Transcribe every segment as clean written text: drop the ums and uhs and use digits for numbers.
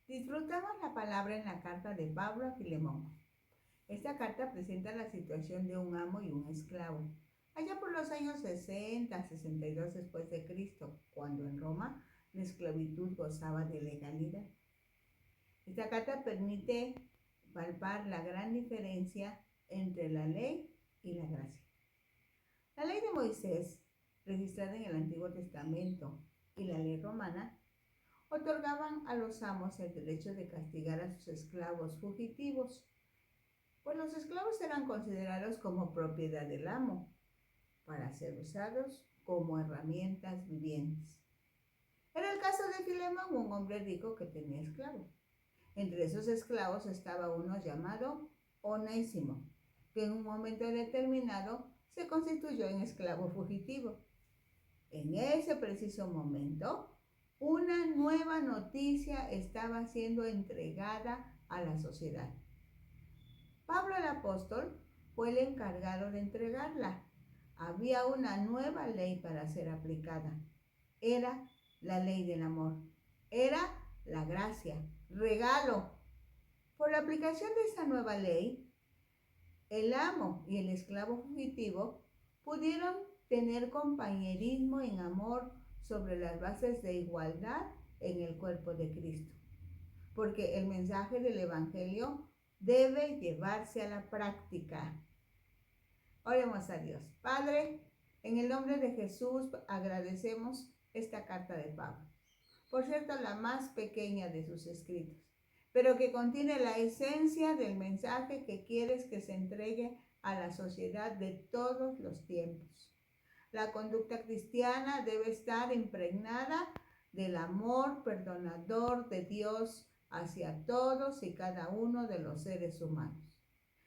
Disfrutamos la palabra en la carta de Pablo a Filemón. Esta carta presenta la situación de un amo y un esclavo. Allá por los años 60-62 después de Cristo, cuando en Roma la esclavitud gozaba de legalidad. Esta carta permite palpar la gran diferencia entre la ley y la gracia. La ley de Moisés, registrada en el Antiguo Testamento, y la ley romana otorgaban a los amos el derecho de castigar a sus esclavos fugitivos, pues los esclavos eran considerados como propiedad del amo, para ser usados como herramientas vivientes. Era el caso de Filemón, un hombre rico que tenía esclavos. Entre esos esclavos estaba uno llamado Onésimo, que en un momento determinado se constituyó en esclavo fugitivo. En ese preciso momento, una nueva noticia estaba siendo entregada a la sociedad. Pablo el apóstol fue el encargado de entregarla. Había una nueva ley para ser aplicada. Era la ley del amor. Era la gracia, regalo. Por la aplicación de esa nueva ley, el amo y el esclavo fugitivo pudieron tener compañerismo en amor sobre las bases de igualdad en el cuerpo de Cristo. Porque el mensaje del Evangelio debe llevarse a la práctica. Oremos a Dios. Padre, en el nombre de Jesús agradecemos esta carta de Pablo. Por cierto, la más pequeña de sus escritos, pero que contiene la esencia del mensaje que quieres que se entregue a la sociedad de todos los tiempos. La conducta cristiana debe estar impregnada del amor perdonador de Dios hacia todos y cada uno de los seres humanos.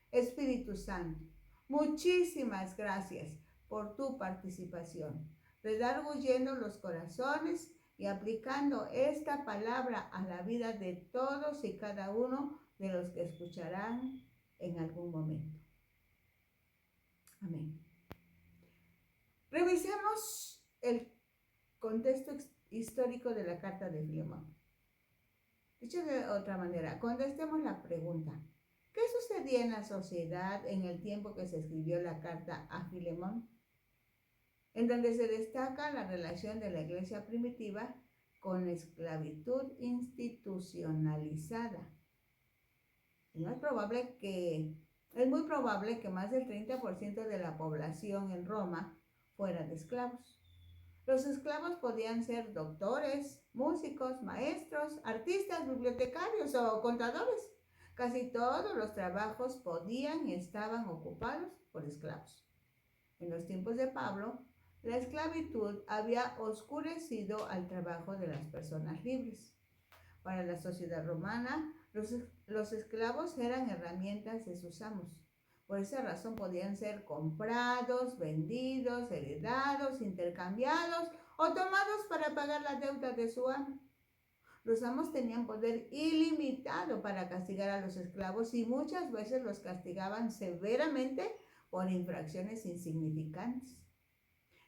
Espíritu Santo, muchísimas gracias por tu participación, redarguyendo los corazones y aplicando esta palabra a la vida de todos y cada uno de los que escucharán en algún momento. Amén. Revisemos el contexto histórico de la carta de Filemón. Dicho de otra manera, contestemos la pregunta: ¿qué sucedía en la sociedad en el tiempo que se escribió la carta a Filemón? En donde se destaca la relación de la iglesia primitiva con la esclavitud institucionalizada. Es muy probable que más del 30% de la población en Roma fuera de esclavos. Los esclavos podían ser doctores, músicos, maestros, artistas, bibliotecarios o contadores. Casi todos los trabajos podían y estaban ocupados por esclavos. En los tiempos de Pablo, la esclavitud había oscurecido al trabajo de las personas libres. Para la sociedad romana, los esclavos eran herramientas de sus amos. Por esa razón podían ser comprados, vendidos, heredados, intercambiados o tomados para pagar la deuda de su amo. Los amos tenían poder ilimitado para castigar a los esclavos y muchas veces los castigaban severamente por infracciones insignificantes.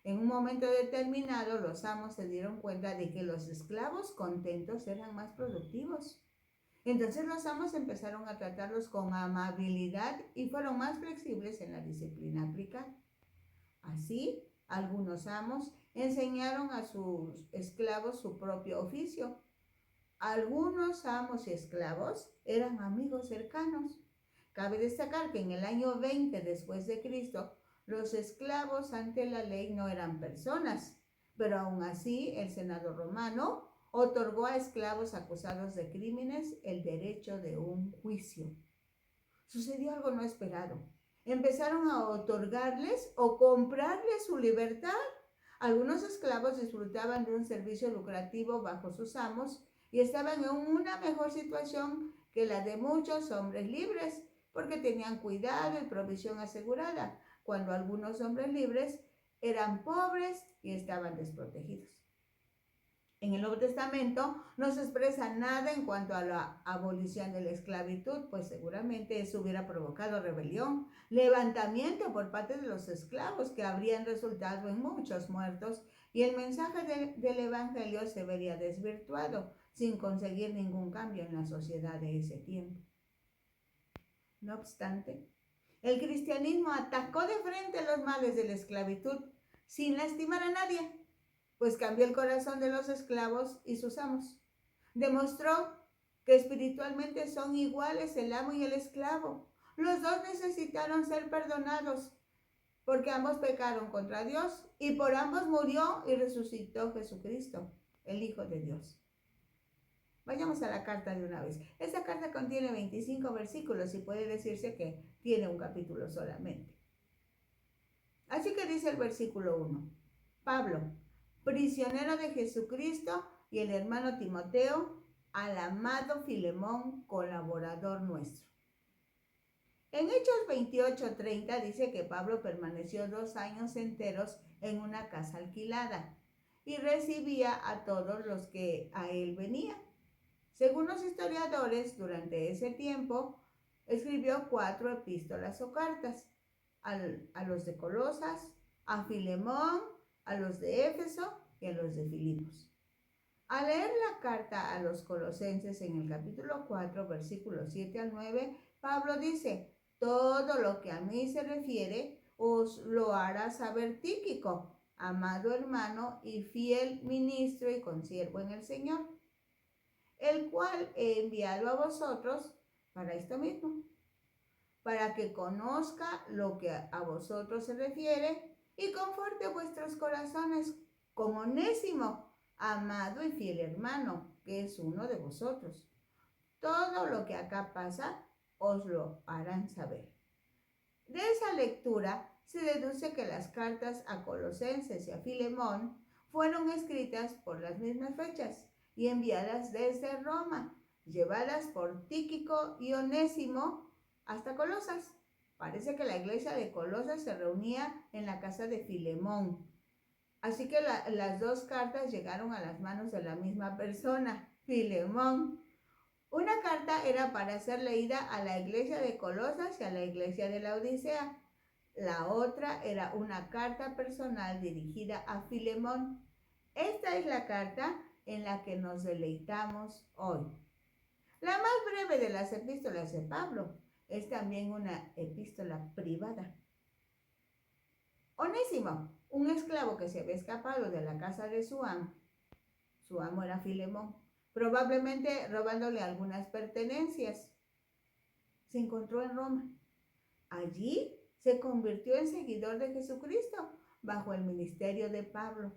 En un momento determinado, los amos se dieron cuenta de que los esclavos contentos eran más productivos. Entonces los amos empezaron a tratarlos con amabilidad y fueron más flexibles en la disciplina aplicada. Así, algunos amos enseñaron a sus esclavos su propio oficio. Algunos amos y esclavos eran amigos cercanos. Cabe destacar que en el año 20 después de Cristo, los esclavos ante la ley no eran personas, pero aún así el Senado romano otorgó a esclavos acusados de crímenes el derecho de un juicio. Sucedió algo no esperado. Empezaron a otorgarles o comprarles su libertad. Algunos esclavos disfrutaban de un servicio lucrativo bajo sus amos y estaban en una mejor situación que la de muchos hombres libres, porque tenían cuidado y provisión asegurada, cuando algunos hombres libres eran pobres y estaban desprotegidos. En el Nuevo Testamento no se expresa nada en cuanto a la abolición de la esclavitud, pues seguramente eso hubiera provocado rebelión, levantamiento por parte de los esclavos que habrían resultado en muchos muertos y el mensaje del Evangelio se vería desvirtuado sin conseguir ningún cambio en la sociedad de ese tiempo. No obstante, el cristianismo atacó de frente los males de la esclavitud sin lastimar a nadie, pues cambió el corazón de los esclavos y sus amos. Demostró que espiritualmente son iguales el amo y el esclavo. Los dos necesitaron ser perdonados porque ambos pecaron contra Dios y por ambos murió y resucitó Jesucristo, el Hijo de Dios. Vayamos a la carta de una vez. Esta carta contiene 25 versículos y puede decirse que tiene un capítulo solamente. Así que dice el versículo 1. Pablo, prisionero de Jesucristo, y el hermano Timoteo, al amado Filemón, colaborador nuestro. En Hechos 28:30 dice que Pablo permaneció 2 años enteros en una casa alquilada y recibía a todos los que a él venían. Según los historiadores, durante ese tiempo escribió 4 epístolas o cartas a los de Colosas, a Filemón, a los de Éfeso y a los de Filipos. Al leer la carta a los colosenses en el capítulo 4, versículos 7 al 9, Pablo dice: todo lo que a mí se refiere os lo hará saber Tíquico, amado hermano y fiel ministro y consiervo en el Señor, el cual he enviado a vosotros para esto mismo, para que conozca lo que a vosotros se refiere y conforte vuestros corazones con Onésimo, amado y fiel hermano, que es uno de vosotros. Todo lo que acá pasa os lo harán saber. De esa lectura se deduce que las cartas a Colosenses y a Filemón fueron escritas por las mismas fechas y enviadas desde Roma, llevadas por Tíquico y Onésimo hasta Colosas. Parece que la iglesia de Colosas se reunía en la casa de Filemón. Así que las dos cartas llegaron a las manos de la misma persona, Filemón. Una carta era para ser leída a la iglesia de Colosas y a la iglesia de la Odisea. La otra era una carta personal dirigida a Filemón. Esta es la carta en la que nos deleitamos hoy. La más breve de las epístolas de Pablo es también una epístola privada. Onésimo, un esclavo que se había escapado de la casa de su amo era Filemón, probablemente robándole algunas pertenencias, se encontró en Roma. Allí se convirtió en seguidor de Jesucristo bajo el ministerio de Pablo.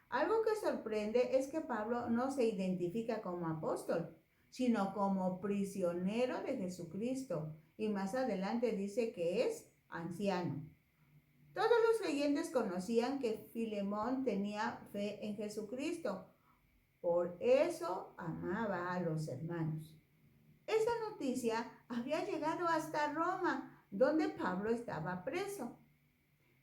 Algo que sorprende es que Pablo no se identifica como apóstol, sino como prisionero de Jesucristo, y más adelante dice que es anciano. Todos los creyentes conocían que Filemón tenía fe en Jesucristo, por eso amaba a los hermanos. Esa noticia había llegado hasta Roma, donde Pablo estaba preso.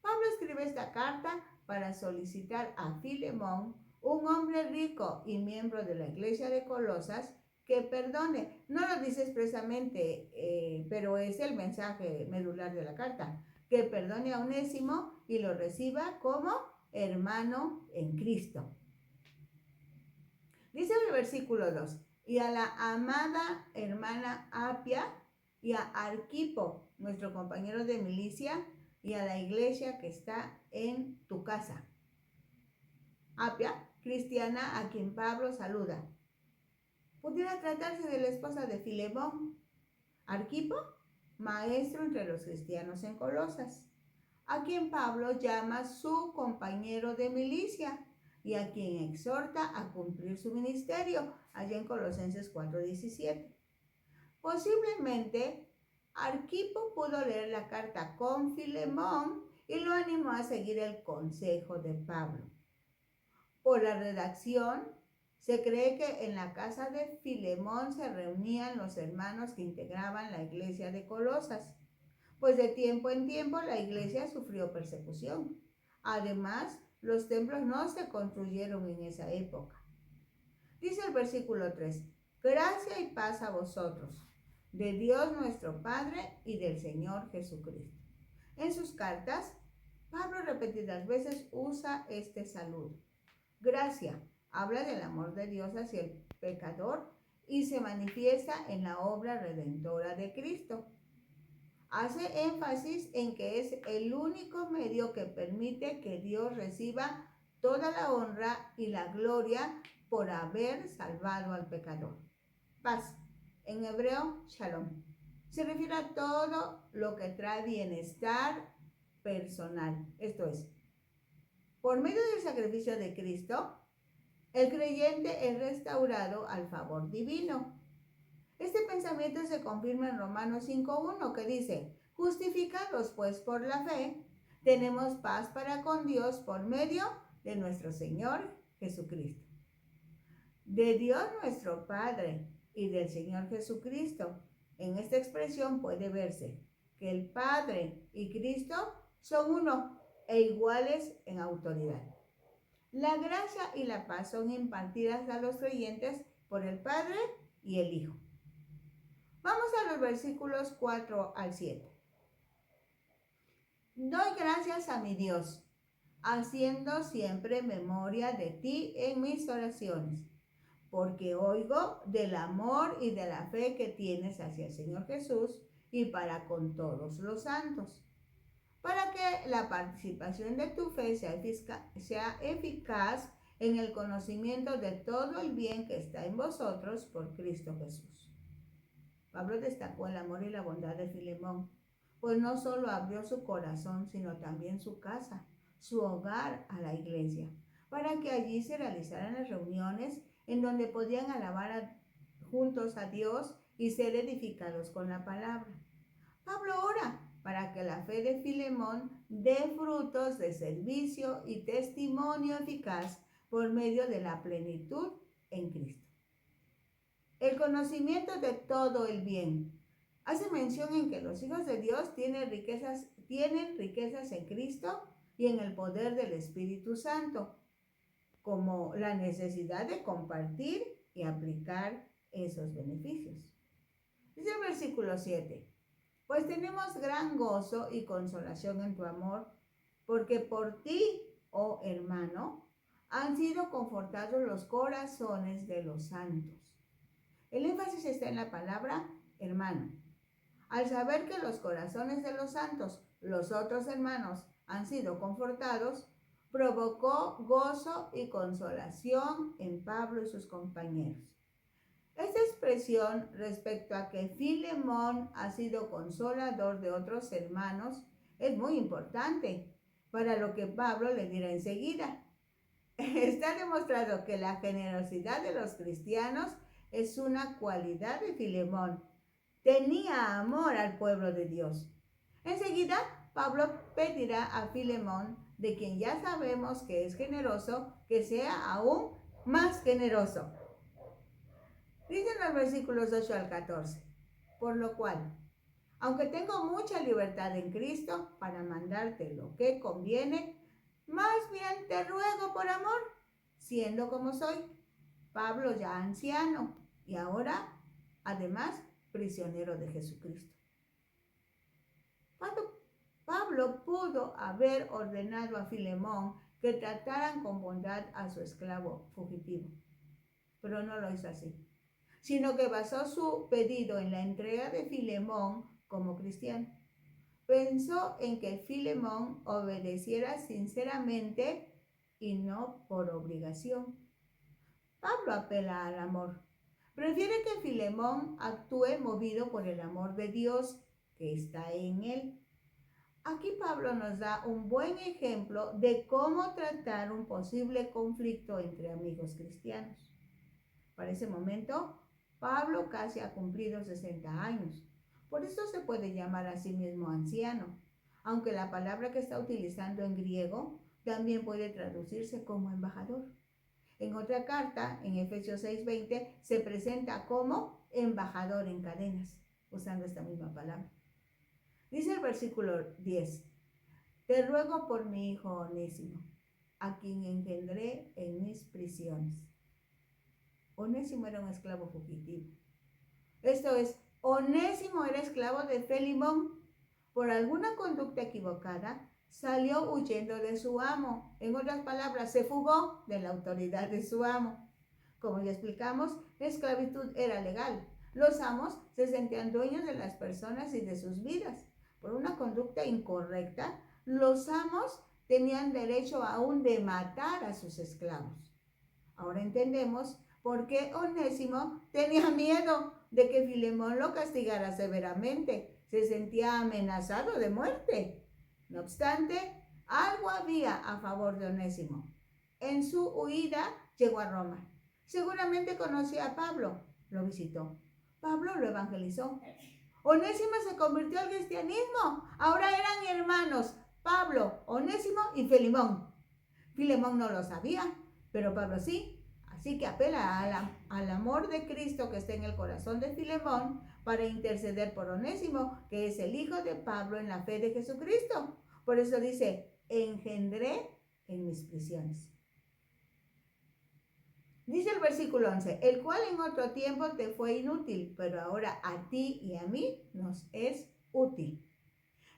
Pablo escribe esta carta para solicitar a Filemón, un hombre rico y miembro de la iglesia de Colosas, que perdone. No lo dice expresamente, pero es el mensaje medular de la carta, que perdone a Onésimo y lo reciba como hermano en Cristo. Dice el versículo 2, y a la amada hermana Apia y a Arquipo, nuestro compañero de milicia, y a la iglesia que está en tu casa. Apia, cristiana a quien Pablo saluda. Pudiera tratarse de la esposa de Filemón. Arquipo, maestro entre los cristianos en Colosas, a quien Pablo llama su compañero de milicia y a quien exhorta a cumplir su ministerio, allá en Colosenses 4:17. Posiblemente Arquipo pudo leer la carta con Filemón y lo animó a seguir el consejo de Pablo. Por la redacción, se cree que en la casa de Filemón se reunían los hermanos que integraban la iglesia de Colosas, pues de tiempo en tiempo la iglesia sufrió persecución. Además, los templos no se construyeron en esa época. Dice el versículo 3, gracia y paz a vosotros, de Dios nuestro Padre y del Señor Jesucristo. En sus cartas, Pablo repetidas veces usa este saludo. Gracia habla del amor de Dios hacia el pecador y se manifiesta en la obra redentora de Cristo. Hace énfasis en que es el único medio que permite que Dios reciba toda la honra y la gloria por haber salvado al pecador. Paz, en hebreo, shalom, se refiere a todo lo que trae bienestar personal. Esto es, por medio del sacrificio de Cristo, el creyente es restaurado al favor divino. Este pensamiento se confirma en Romanos 5:1, que dice: justificados pues por la fe, tenemos paz para con Dios por medio de nuestro Señor Jesucristo. De Dios nuestro Padre y del Señor Jesucristo. En esta expresión puede verse que el Padre y Cristo son uno e iguales en autoridad. La gracia y la paz son impartidas a los creyentes por el Padre y el Hijo. Vamos a los versículos 4 al 7. Doy gracias a mi Dios, haciendo siempre memoria de ti en mis oraciones, porque oigo del amor y de la fe que tienes hacia el Señor Jesús y para con todos los santos, para que la participación de tu fe sea eficaz en el conocimiento de todo el bien que está en vosotros por Cristo Jesús. Pablo destacó el amor y la bondad de Filemón, pues no solo abrió su corazón, sino también su casa, su hogar a la iglesia, para que allí se realizaran las reuniones en donde podían alabar juntos a Dios y ser edificados con la palabra. Pablo ora para que la fe de Filemón dé frutos de servicio y testimonio eficaz por medio de la plenitud en Cristo. El conocimiento de todo el bien. Hace mención en que los hijos de Dios tienen riquezas en Cristo y en el poder del Espíritu Santo, como la necesidad de compartir y aplicar esos beneficios. Dice el versículo 7, pues tenemos gran gozo y consolación en tu amor, porque por ti, oh hermano, han sido confortados los corazones de los santos. El énfasis está en la palabra hermano. Al saber que los corazones de los santos, los otros hermanos, han sido confortados, provocó gozo y consolación en Pablo y sus compañeros. Esta expresión respecto a que Filemón ha sido consolador de otros hermanos es muy importante para lo que Pablo le dirá enseguida. Está demostrado que la generosidad de los cristianos es una cualidad de Filemón. Tenía amor al pueblo de Dios. Enseguida, Pablo pedirá a Filemón, de quien ya sabemos que es generoso, que sea aún más generoso. Dicen los versículos 8 al 14. Por lo cual, aunque tengo mucha libertad en Cristo para mandarte lo que conviene, más bien te ruego por amor, siendo como soy, Pablo ya anciano y ahora, además, prisionero de Jesucristo. Pablo pudo haber ordenado a Filemón que trataran con bondad a su esclavo fugitivo, pero no lo hizo así, sino que basó su pedido en la entrega de Filemón como cristiano. Pensó en que Filemón obedeciera sinceramente y no por obligación. Pablo apela al amor. Prefiere que Filemón actúe movido por el amor de Dios que está en él. Aquí Pablo nos da un buen ejemplo de cómo tratar un posible conflicto entre amigos cristianos. Para ese momento, Pablo casi ha cumplido 60 años. Por eso se puede llamar a sí mismo anciano, aunque la palabra que está utilizando en griego también puede traducirse como embajador. En otra carta, en Efesios 6:20, se presenta como embajador en cadenas, usando esta misma palabra. Dice el versículo 10, te ruego por mi hijo Onésimo, a quien engendré en mis prisiones. Onésimo era un esclavo fugitivo. Esto es, Onésimo era esclavo de Filemón. Por alguna conducta equivocada, salió huyendo de su amo. En otras palabras, se fugó de la autoridad de su amo. Como ya explicamos, la esclavitud era legal. Los amos se sentían dueños de las personas y de sus vidas. Por una conducta incorrecta, los amos tenían derecho aún de matar a sus esclavos. Ahora entendemos por qué Onésimo tenía miedo de que Filemón lo castigara severamente. Se sentía amenazado de muerte. No obstante, algo había a favor de Onésimo. En su huida llegó a Roma. Seguramente conocía a Pablo. Lo visitó. Pablo lo evangelizó. Onésimo se convirtió al cristianismo. Ahora eran hermanos. Pablo, Onésimo y Filemón. Filemón no lo sabía, pero Pablo sí. Así que apela al amor de Cristo que está en el corazón de Filemón para interceder por Onésimo, que es el hijo de Pablo en la fe de Jesucristo. Por eso dice, engendré en mis prisiones. Dice el versículo 11, el cual en otro tiempo te fue inútil, pero ahora a ti y a mí nos es útil.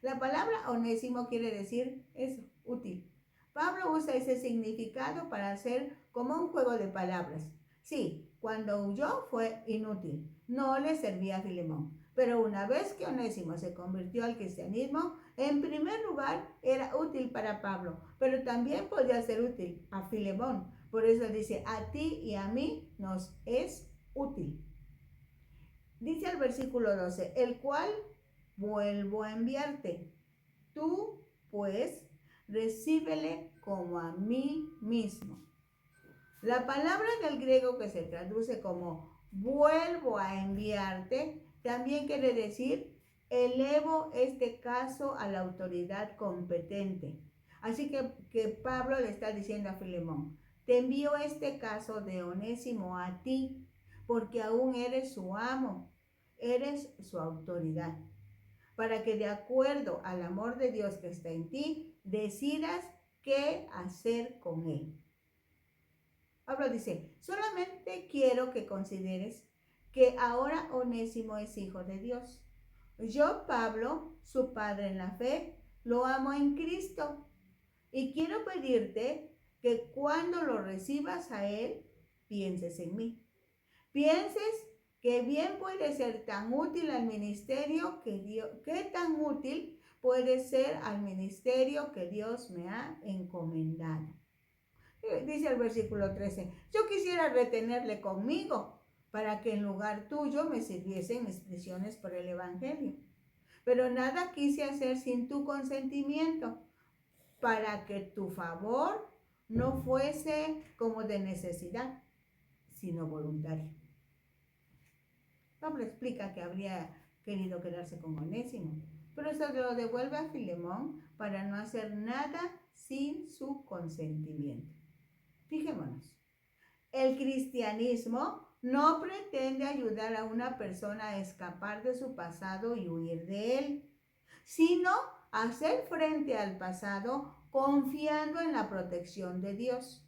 La palabra onésimo quiere decir eso, útil. Pablo usa ese significado para hacer como un juego de palabras. Sí, cuando huyó fue inútil, no le servía a Filemón. Pero una vez que Onésimo se convirtió al cristianismo, en primer lugar era útil para Pablo, pero también podía ser útil a Filemón. Por eso dice, a ti y a mí nos es útil. Dice el versículo 12, el cual vuelvo a enviarte. Tú, pues, recíbele como a mí mismo. La palabra del griego que se traduce como vuelvo a enviarte, también quiere decir elevo este caso a la autoridad competente. Así que Pablo le está diciendo a Filemón, te envío este caso de Onésimo a ti, porque aún eres su amo, eres su autoridad, para que de acuerdo al amor de Dios que está en ti, decidas qué hacer con él. Pablo dice, solamente quiero que consideres que ahora Onésimo es hijo de Dios. Yo, Pablo, su padre en la fe, lo amo en Cristo. Y quiero pedirte que cuando lo recibas a él, pienses en mí. Pienses que bien puede ser tan útil al ministerio que tan útil puede ser al ministerio que Dios me ha encomendado. Dice el versículo 13, yo quisiera retenerle conmigo para que en lugar tuyo me sirviesen mis prisiones por el evangelio. Pero nada quise hacer sin tu consentimiento, para que tu favor no fuese como de necesidad, sino voluntario. Pablo explica que habría querido quedarse con Onésimo, pero se lo devuelve a Filemón para no hacer nada sin su consentimiento. Fijémonos, el cristianismo no pretende ayudar a una persona a escapar de su pasado y huir de él, sino hacer frente al pasado confiando en la protección de Dios.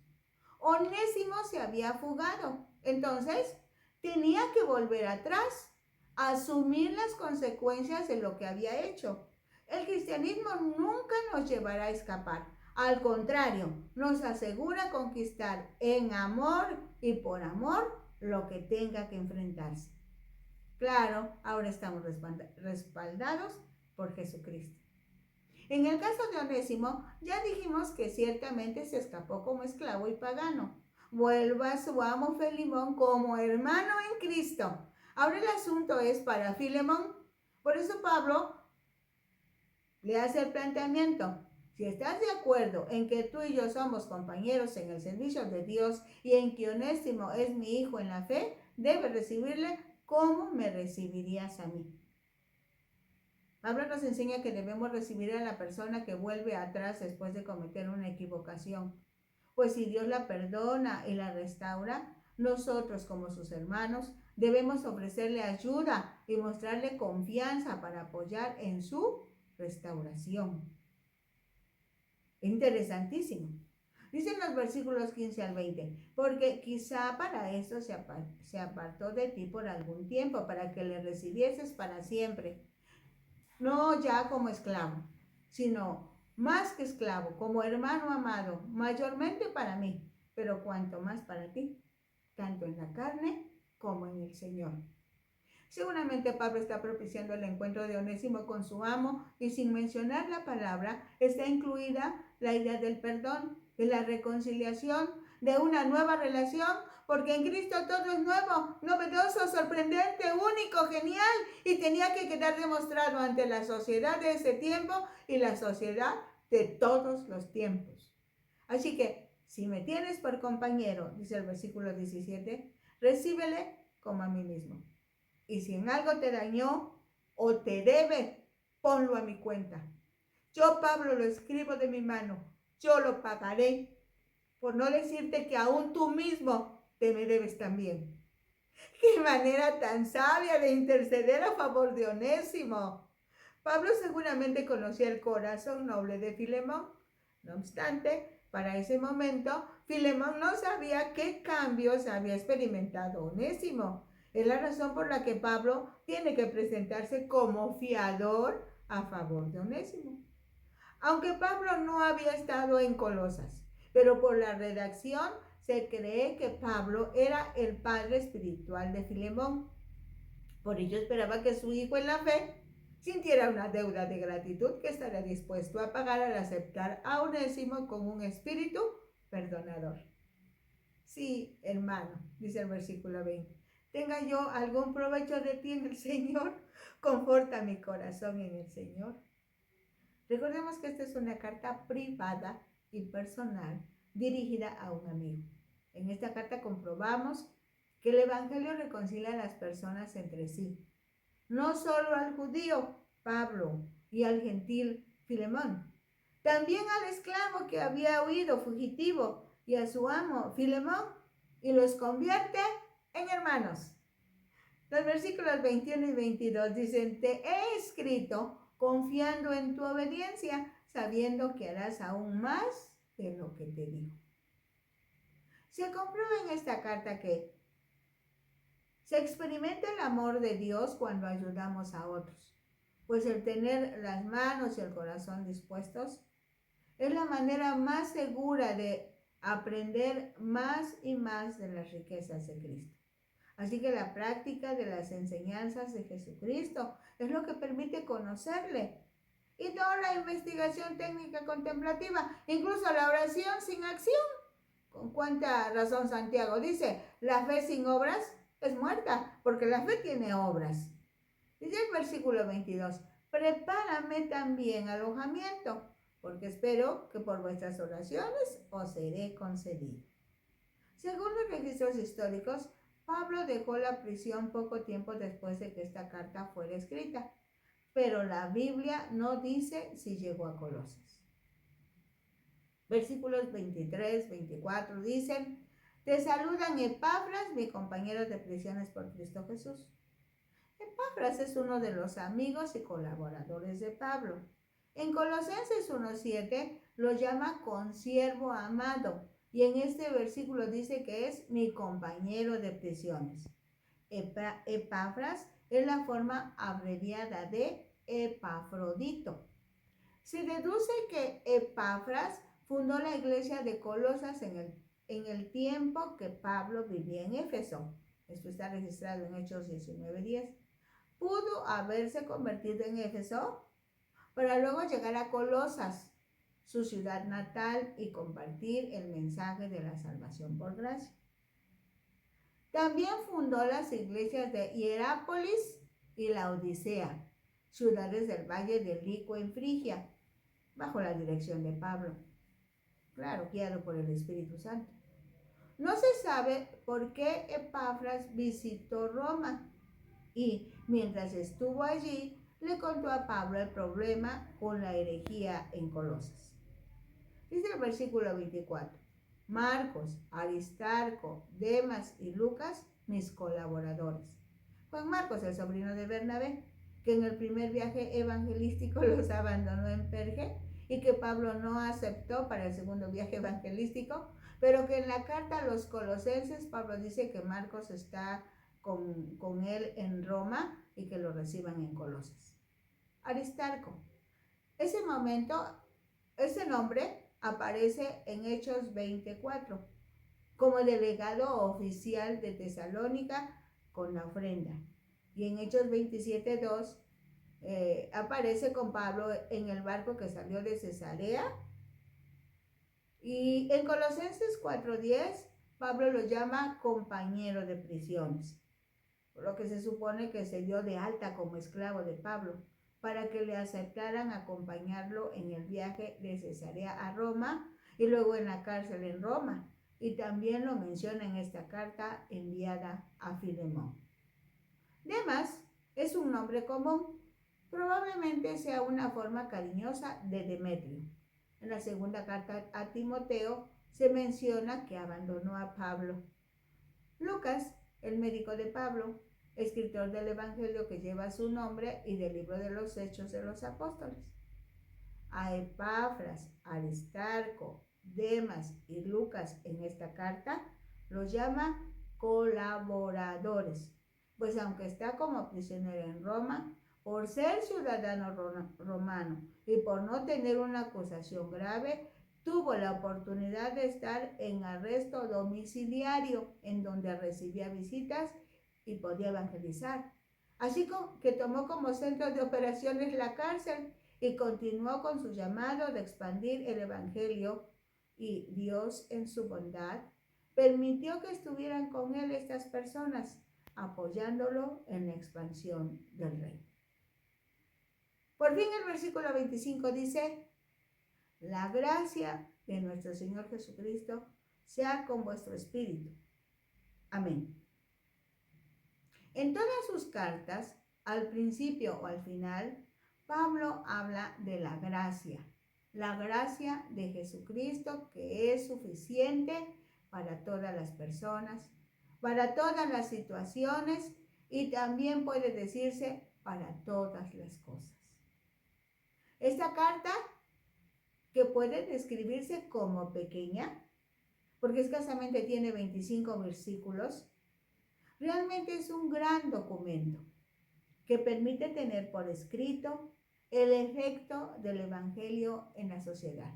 Onésimo se había fugado, entonces tenía que volver atrás, asumir las consecuencias de lo que había hecho. El cristianismo nunca nos llevará a escapar. Al contrario, nos asegura conquistar en amor y por amor lo que tenga que enfrentarse. Claro, ahora estamos respaldados por Jesucristo. En el caso de Onésimo, ya dijimos que ciertamente se escapó como esclavo y pagano. Vuelva a su amo Filemón como hermano en Cristo. Ahora el asunto es para Filemón. Por eso Pablo le hace el planteamiento. Si estás de acuerdo en que tú y yo somos compañeros en el servicio de Dios y en que Onésimo es mi hijo en la fe, debes recibirle como me recibirías a mí. Pablo nos enseña que debemos recibir a la persona que vuelve atrás después de cometer una equivocación. Pues si Dios la perdona y la restaura, nosotros como sus hermanos debemos ofrecerle ayuda y mostrarle confianza para apoyar en su restauración. Interesantísimo. Dicen los versículos 15 al 20, porque quizá para eso se apartó de ti por algún tiempo, para que le recibieses para siempre. No ya como esclavo, sino más que esclavo, como hermano amado, mayormente para mí, pero cuanto más para ti, tanto en la carne como en el Señor. Seguramente Pablo está propiciando el encuentro de Onésimo con su amo y sin mencionar la palabra está incluida la idea del perdón, de la reconciliación, de una nueva relación, porque en Cristo todo es nuevo, novedoso, sorprendente, único, genial y tenía que quedar demostrado ante la sociedad de ese tiempo y la sociedad de todos los tiempos. Así que, si me tienes por compañero, dice el versículo 17, recíbele como a mí mismo. Y si en algo te dañó o te debe, ponlo a mi cuenta. Yo, Pablo, lo escribo de mi mano. Yo lo pagaré. Por no decirte que aún tú mismo te me debes también. ¡Qué manera tan sabia de interceder a favor de Onésimo! Pablo seguramente conocía el corazón noble de Filemón. No obstante, para ese momento, Filemón no sabía qué cambios había experimentado Onésimo. Es la razón por la que Pablo tiene que presentarse como fiador a favor de Onésimo. Aunque Pablo no había estado en Colosas, pero por la redacción se cree que Pablo era el padre espiritual de Filemón. Por ello esperaba que su hijo en la fe sintiera una deuda de gratitud que estaría dispuesto a pagar al aceptar a Onésimo con un espíritu perdonador. Sí, hermano, dice el versículo 20, tenga yo algún provecho de ti en el Señor, conforta mi corazón en el Señor. Recordemos que esta es una carta privada y personal dirigida a un amigo. En esta carta comprobamos que el Evangelio reconcilia a las personas entre sí, no solo al judío, Pablo, y al gentil Filemón, también al esclavo que había huido fugitivo y a su amo Filemón, y los convierte en hermanos. Los versículos 21 y 22 dicen, te he escrito confiando en tu obediencia, sabiendo que harás aún más de lo que te digo. Se comprueba en esta carta que se experimenta el amor de Dios cuando ayudamos a otros, pues el tener las manos y el corazón dispuestos es la manera más segura de aprender más y más de las riquezas de Cristo. Así que la práctica de las enseñanzas de Jesucristo es lo que permite conocerle. Y toda la investigación técnica contemplativa, incluso la oración sin acción. ¿Con cuánta razón Santiago dice? La fe sin obras es muerta, porque la fe tiene obras. Dice el versículo 22, prepárame también alojamiento, porque espero que por vuestras oraciones os seré concedido. Según los registros históricos, Pablo dejó la prisión poco tiempo después de que esta carta fuera escrita, pero la Biblia no dice si llegó a Colosas. Versículos 23, 24 dicen, te saludan Epafras, mi compañero de prisiones por Cristo Jesús. Epafras es uno de los amigos y colaboradores de Pablo. En Colosenses 1:7 lo llama consiervo amado y en este versículo dice que es mi compañero de prisiones. Epafras es la forma abreviada de Epafrodito. Se deduce que Epafras fundó la iglesia de Colosas en el tiempo que Pablo vivía en Éfeso. Esto está registrado en Hechos 19:10. Pudo haberse convertido en Éfeso para luego llegar a Colosas, su ciudad natal, y compartir el mensaje de la salvación por gracia. También fundó las iglesias de Hierápolis y Laodicea, ciudades del valle del Lico en Frigia, bajo la dirección de Pablo, claro, guiado por el Espíritu Santo. No se sabe por qué Epafras visitó Roma y mientras estuvo allí le contó a Pablo el problema con la herejía en Colosas. Dice el versículo 24, Marcos, Aristarco, Demas y Lucas, mis colaboradores. Juan Marcos, el sobrino de Bernabé, que en el primer viaje evangelístico los abandonó en Perge y que Pablo no aceptó para el segundo viaje evangelístico, pero que en la carta a los colosenses Pablo dice que Marcos está con él en Roma y que lo reciban en Colosas. Aristarco. Ese momento Ese nombre aparece en Hechos 24 como delegado oficial de Tesalónica con la ofrenda. Y en Hechos 27:2 aparece con Pablo en el barco que salió de Cesarea. Y en Colosenses 4:10 Pablo lo llama compañero de prisiones, por lo que se supone que se dio de alta como esclavo de Pablo para que le aceptaran acompañarlo en el viaje de Cesarea a Roma y luego en la cárcel en Roma. Y también lo menciona en esta carta enviada a Filemón. Demas es un nombre común, probablemente sea una forma cariñosa de Demetrio. En la segunda carta a Timoteo se menciona que abandonó a Pablo. Lucas, el médico de Pablo, escritor del Evangelio que lleva su nombre y del libro de los Hechos de los Apóstoles. A Epafras, Aristarco, Demas y Lucas en esta carta los llama colaboradores, pues aunque está como prisionero en Roma, por ser ciudadano romano y por no tener una acusación grave, tuvo la oportunidad de estar en arresto domiciliario, en donde recibía visitas y podía evangelizar. Así que tomó como centro de operaciones la cárcel y continuó con su llamado de expandir el Evangelio, y Dios en su bondad permitió que estuvieran con él estas personas, apoyándolo en la expansión del reino. Por fin el versículo 25 dice: la gracia de nuestro Señor Jesucristo sea con vuestro espíritu. Amén. En todas sus cartas, al principio o al final, Pablo habla de la gracia de Jesucristo, que es suficiente para todas las personas, para todas las situaciones y también puede decirse para todas las cosas. Esta carta, que puede describirse como pequeña, porque escasamente tiene 25 versículos, realmente es un gran documento que permite tener por escrito el efecto del Evangelio en la sociedad.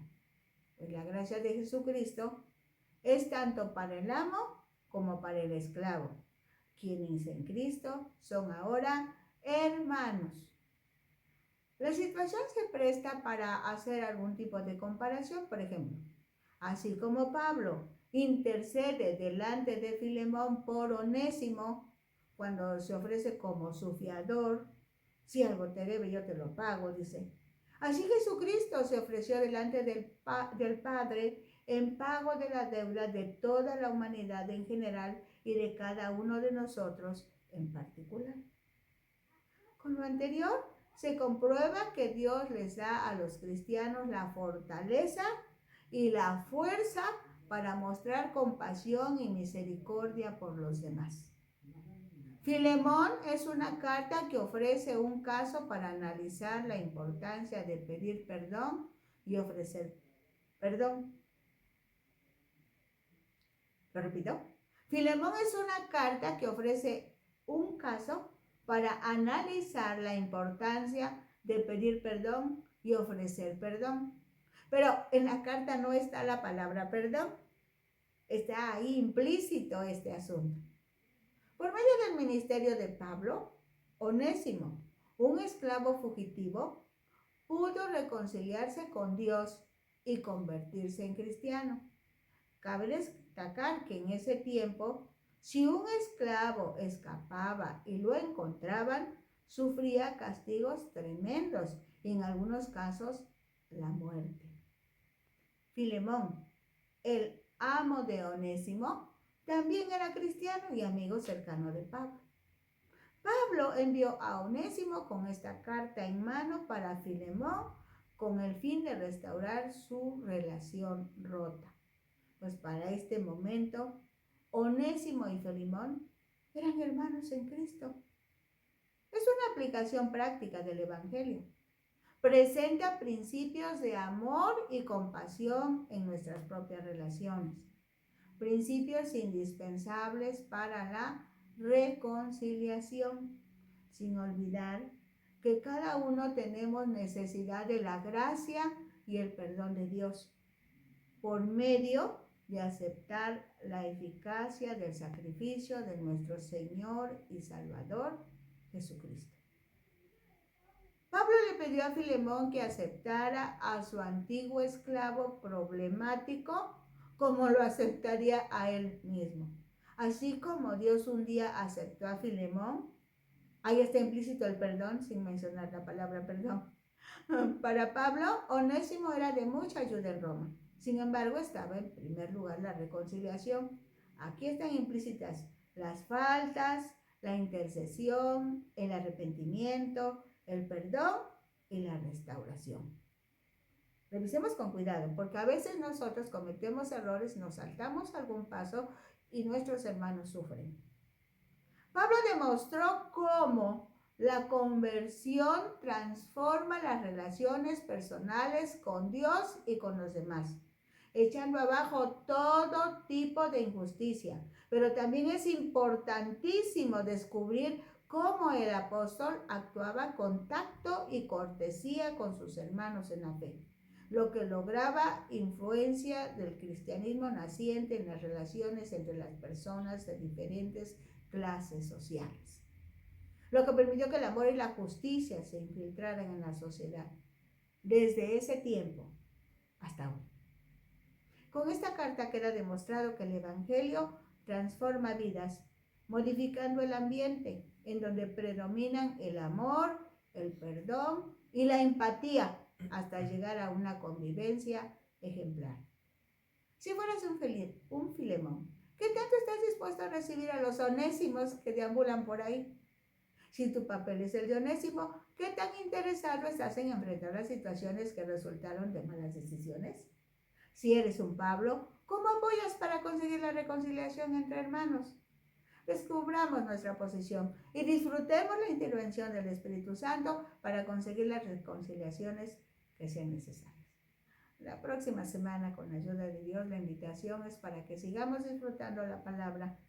Pues la gracia de Jesucristo es tanto para el amo como para el esclavo, quienes en Cristo son ahora hermanos. La situación se presta para hacer algún tipo de comparación, por ejemplo, así como Pablo intercede delante de Filemón por Onésimo cuando se ofrece como su fiador, si algo te debe yo te lo pago, dice. Así Jesucristo se ofreció delante del Padre en pago de la deuda de toda la humanidad en general y de cada uno de nosotros en particular. Con lo anterior, se comprueba que Dios les da a los cristianos la fortaleza y la fuerza para mostrar compasión y misericordia por los demás. Filemón es una carta que ofrece un caso para analizar la importancia de pedir perdón y ofrecer perdón. ¿Lo repito? Filemón es una carta que ofrece un caso para analizar la importancia de pedir perdón y ofrecer perdón. Pero en la carta no está la palabra perdón. Está ahí implícito este asunto. Por medio del ministerio de Pablo, Onésimo, un esclavo fugitivo, pudo reconciliarse con Dios y convertirse en cristiano. Cabe destacar que en ese tiempo, si un esclavo escapaba y lo encontraban, sufría castigos tremendos y en algunos casos la muerte. Filemón, el amo de Onésimo, también era cristiano y amigo cercano de Pablo. Pablo envió a Onésimo con esta carta en mano para Filemón con el fin de restaurar su relación rota. Pues para este momento, Onésimo y Filemón eran hermanos en Cristo. Es una aplicación práctica del Evangelio. Presenta principios de amor y compasión en nuestras propias relaciones. Principios indispensables para la reconciliación, sin olvidar que cada uno tenemos necesidad de la gracia y el perdón de Dios por medio de aceptar la eficacia del sacrificio de nuestro Señor y Salvador Jesucristo. Pablo le pidió a Filemón que aceptara a su antiguo esclavo problemático como lo aceptaría a él mismo. Así como Dios un día aceptó a Filemón, ahí está implícito el perdón, sin mencionar la palabra perdón. Para Pablo, Onésimo era de mucha ayuda en Roma. Sin embargo, estaba en primer lugar la reconciliación. Aquí están implícitas las faltas, la intercesión, el arrepentimiento, el perdón y la restauración. Revisemos con cuidado, porque a veces nosotros cometemos errores, nos saltamos algún paso y nuestros hermanos sufren. Pablo demostró cómo la conversión transforma las relaciones personales con Dios y con los demás, echando abajo todo tipo de injusticia. Pero también es importantísimo descubrir cómo el apóstol actuaba con tacto y cortesía con sus hermanos en la fe, lo que lograba influencia del cristianismo naciente en las relaciones entre las personas de diferentes clases sociales, lo que permitió que el amor y la justicia se infiltraran en la sociedad desde ese tiempo hasta hoy. Con esta carta queda demostrado que el Evangelio transforma vidas, modificando el ambiente en donde predominan el amor, el perdón y la empatía hasta llegar a una convivencia ejemplar. Si fueras un Filemón, ¿qué tanto estás dispuesto a recibir a los onésimos que deambulan por ahí? Si tu papel es el de Onésimo, ¿qué tan interesado estás en enfrentar las situaciones que resultaron de malas decisiones? Si eres un Pablo, ¿cómo apoyas para conseguir la reconciliación entre hermanos? Descubramos nuestra posición y disfrutemos la intervención del Espíritu Santo para conseguir las reconciliaciones que sean necesarias. La próxima semana, con la ayuda de Dios, la invitación es para que sigamos disfrutando la palabra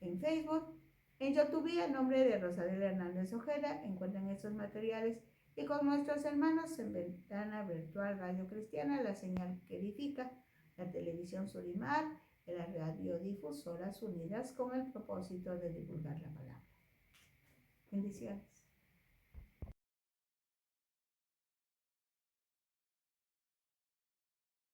en Facebook, en YouTube, en nombre de Rosadela Hernández Ojeda, encuentran estos materiales y con nuestros hermanos en Ventana Virtual Radio Cristiana, la señal que edifica, la televisión Surimar y las radiodifusoras unidas con el propósito de divulgar la palabra. Bendiciones.